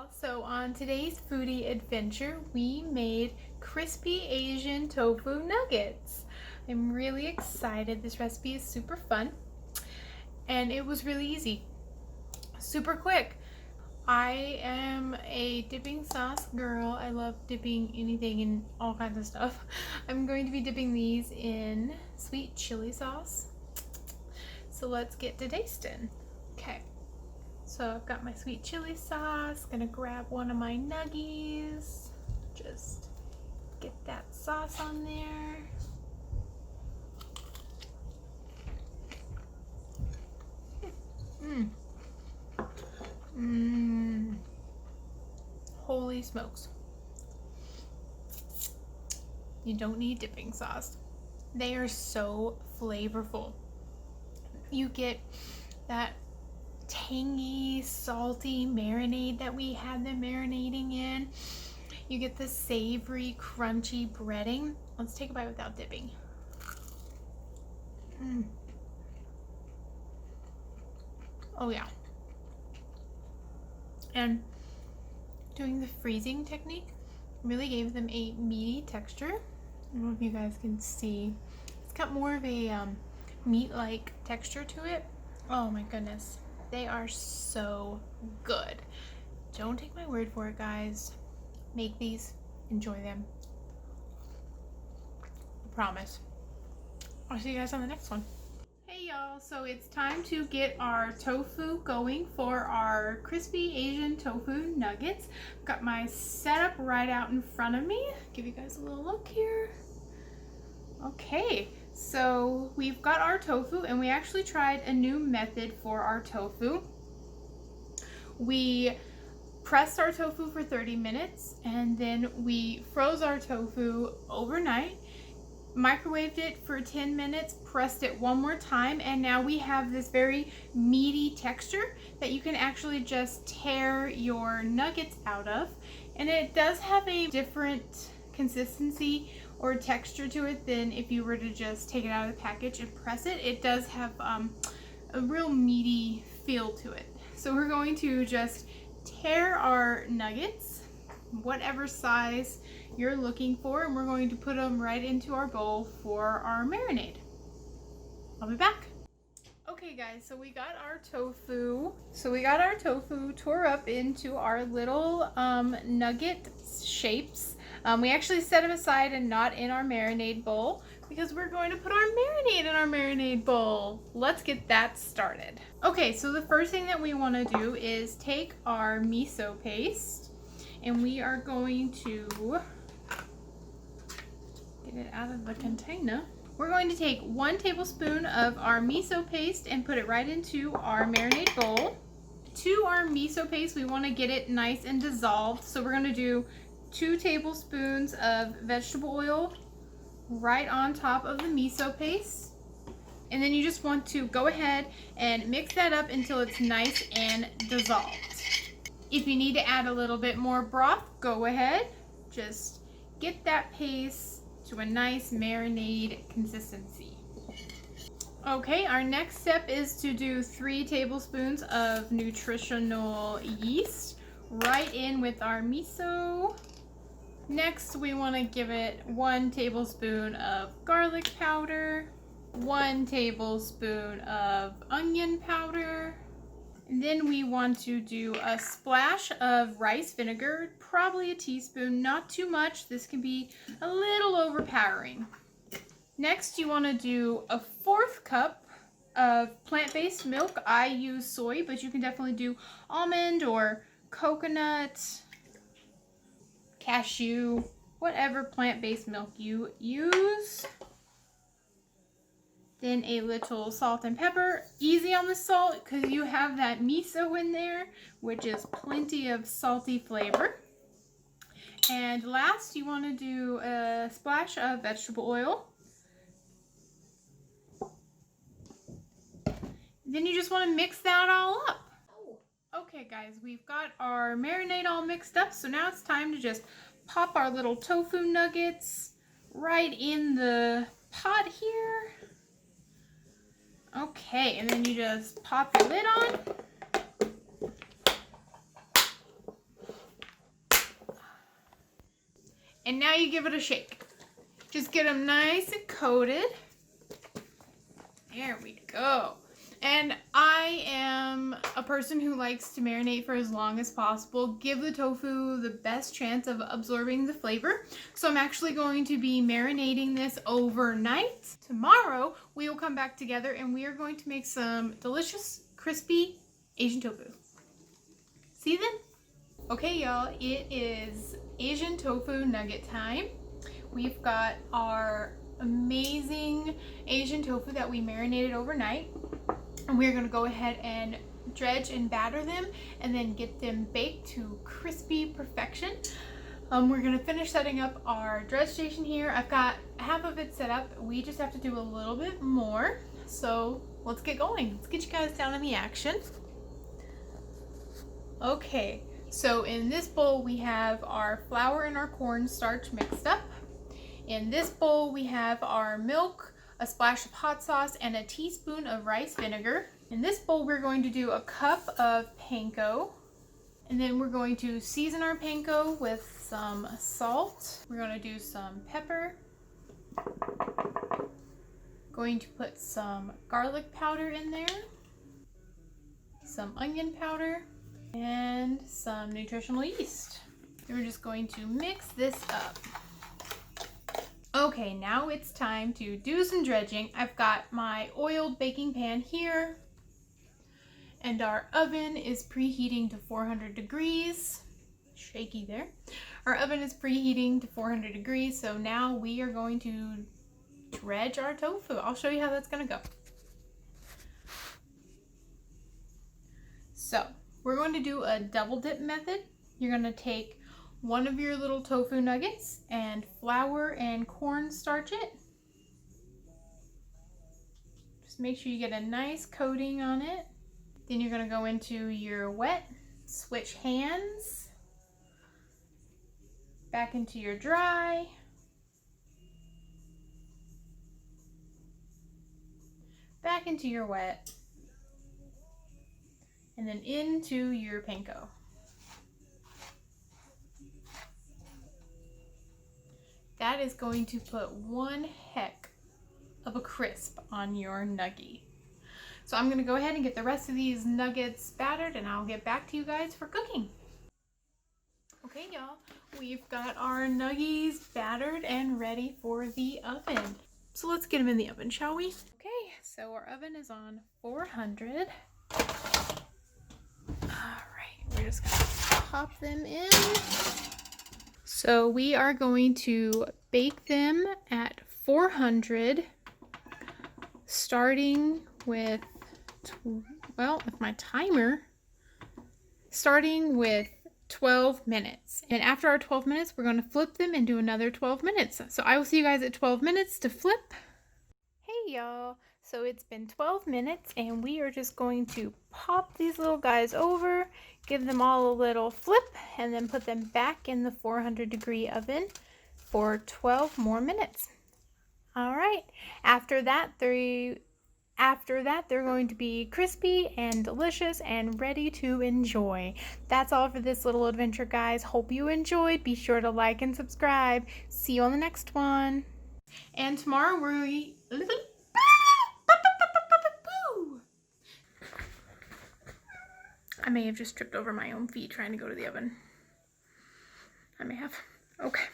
y'all. So on today's foodie adventure, we made crispy Asian tofu nuggets. I'm really excited. This recipe is super fun and it was really easy, super quick. I am a dipping sauce girl. I love dipping anything in all kinds of stuff. I'm going to be dipping these in sweet chili sauce. So let's get to tasting. Okay. So I've got my sweet chili sauce, gonna grab one of my nuggies, just get that sauce on there. Holy smokes. You don't need dipping sauce. They are so flavorful. You get that tangy, salty marinade that we had them marinating in. You get the savory, crunchy breading. Let's take a bite without dipping. Oh yeah. And doing the freezing technique really gave them a meaty texture. I don't know if you guys can see. It's got more of a meat-like texture to it. Oh my goodness. They are so good. Don't take my word for it, guys. Make these, enjoy them. I promise. I'll see you guys on the next one. Hey y'all, so it's time to get our tofu going for our crispy Asian tofu nuggets. I've got my setup right out in front of me. Give you guys a little look here. Okay. So we've got our tofu, and we actually tried a new method for our tofu. We pressed our tofu for 30 minutes and then we froze our tofu overnight, microwaved it for 10 minutes, pressed it one more time, and now we have this very meaty texture that you can actually just tear your nuggets out of. And it does have a different consistency or texture to it than if you were to just take it out of the package and press it. It does have a real meaty feel to it. So we're going to just tear our nuggets, whatever size you're looking for, and we're going to put them right into our bowl for our marinade. I'll be back. Okay guys, so we got our tofu. Tore up into our little nugget shapes. We actually set them aside and not in our marinade bowl because we're going to put our marinade in our marinade bowl. Let's get that started. Okay, so the first thing that we want to do is take our miso paste, and we are going to get it out of the container. We're going to take 1 tablespoon of our miso paste and put it right into our marinade bowl. To our miso paste, we want to get it nice and dissolved, so we're going to do 2 tablespoons of vegetable oil right on top of the miso paste. And then you just want to go ahead and mix that up until it's nice and dissolved. If you need to add a little bit more broth, go ahead. Just get that paste to a nice marinade consistency. Okay, our next step is to do 3 tablespoons of nutritional yeast right in with our miso. Next, we want to give it 1 tablespoon of garlic powder, 1 tablespoon of onion powder, and then we want to do a splash of rice vinegar, probably a teaspoon, not too much. This can be a little overpowering. Next, you want to do a 1/4 cup of plant-based milk. I use soy, but you can definitely do almond or coconut, cashew, whatever plant-based milk you use. Then a little salt and pepper. Easy on the salt because you have that miso in there, which is plenty of salty flavor. And last, you want to do a splash of vegetable oil. Then you just want to mix that all up. Okay guys, we've got our marinade all mixed up, so now it's time to just pop our little tofu nuggets right in the pot here. Okay, and then you just pop your lid on. And now you give it a shake. Just get them nice and coated. There we go. And I am a person who likes to marinate for as long as possible. Give the tofu the best chance of absorbing the flavor. So I'm actually going to be marinating this overnight. Tomorrow, we will come back together and we are going to make some delicious, crispy Asian tofu. See you then. Okay, y'all, it is Asian tofu nugget time. We've got our amazing Asian tofu that we marinated overnight. And we're going to go ahead and dredge and batter them and then get them baked to crispy perfection. We're going to finish setting up our dredge station here. I've got half of it set up. We just have to do a little bit more. So let's get going. Let's get you guys down in the action. Okay, so in this bowl we have our flour and our cornstarch mixed up. In this bowl we have our milk, a splash of hot sauce, and a teaspoon of rice vinegar. In this bowl, we're going to do a cup of panko. And then we're going to season our panko with some salt. We're going to do some pepper. Going to put some garlic powder in there. Some onion powder. And some nutritional yeast. And we're just going to mix this up. Okay, now it's time to do some dredging. I've got my oiled baking pan here, and our oven is preheating to 400 degrees. Shaky there. Our oven is preheating to 400 degrees, so now we are going to dredge our tofu. I'll show you how that's gonna go. So, we're going to do a double dip method. You're gonna take one of your little tofu nuggets and flour and cornstarch it. Just make sure you get a nice coating on it. Then you're gonna go into your wet, switch hands, back into your dry, back into your wet, and then into your panko. That is going to put one heck of a crisp on your nugget. So I'm going to go ahead and get the rest of these nuggets battered and I'll get back to you guys for cooking. Okay, y'all, we've got our nuggies battered and ready for the oven. So let's get them in the oven, shall we? Okay, so our oven is on 400. All right, we're just going to pop them in. So we are going to bake them at 400, starting with, well, with my timer, starting with 12 minutes. And after our 12 minutes, we're going to flip them and do another 12 minutes. So I will see you guys at 12 minutes to flip. Hey y'all, so it's been 12 minutes and we are just going to pop these little guys over, give them all a little flip, and then put them back in the 400-degree oven for 12 more minutes. All right, after that they're going to be crispy and delicious and ready to enjoy. That's all for this little adventure, guys. Hope you enjoyed. Be sure to like and subscribe. See you on the next one. And tomorrow we I may have just tripped over my own feet trying to go to the oven. I may have. Okay.